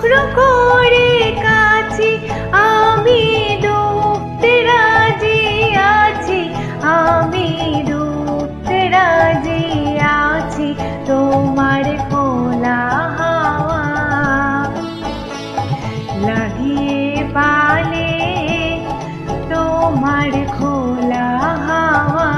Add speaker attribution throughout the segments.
Speaker 1: টুকরো করে কাছি আমি ডুবতে রাজি আছি, আমি ডুবতে রাজি আছি তোমার খোলা হাওয়া লাগিয়ে পালে তোমার খোলা হাওয়া।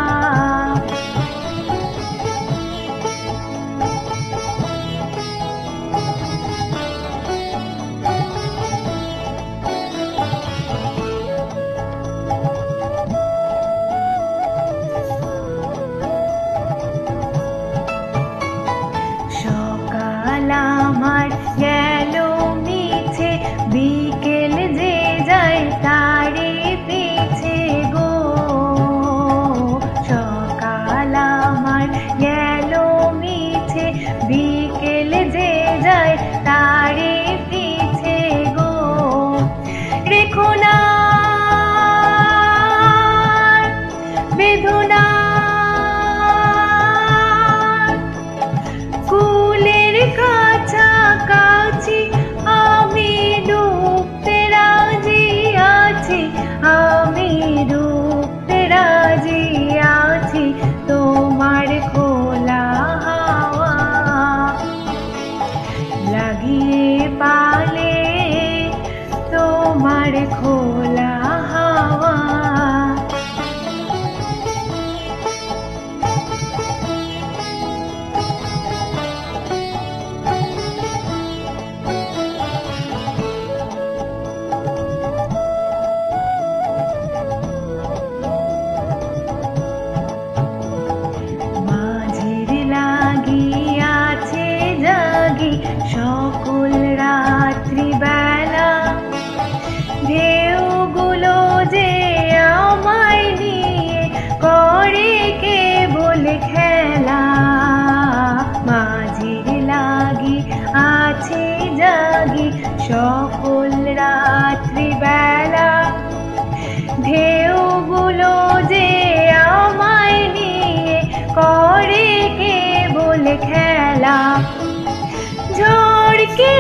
Speaker 1: সকাল আমার গেল মিছে, বিকেল যে যায় তারে পিছে গো। সকাল আমার গেল মিছে, বিকেল যে যায় তারে পিছে গো। রেখো না বেদনা কুলের কাছাকাছি আমি ডুবতে রাজি আছি, আমি ডুবতে রাজি আছি তোমার খোলা হাওয়া লাগিয়ে পালে তোমার খোলা হাওয়া। সকল রাত্রি বেলা ঢেউগুলো যে আমায় নিয়ে করে কেবল খেলা। মাঝির লাগি আছে জাগি সকল রাত্রি বেলা ঢেউগুলো যে আমায় নিয়ে করে কেবল খেলা। ঝড় কে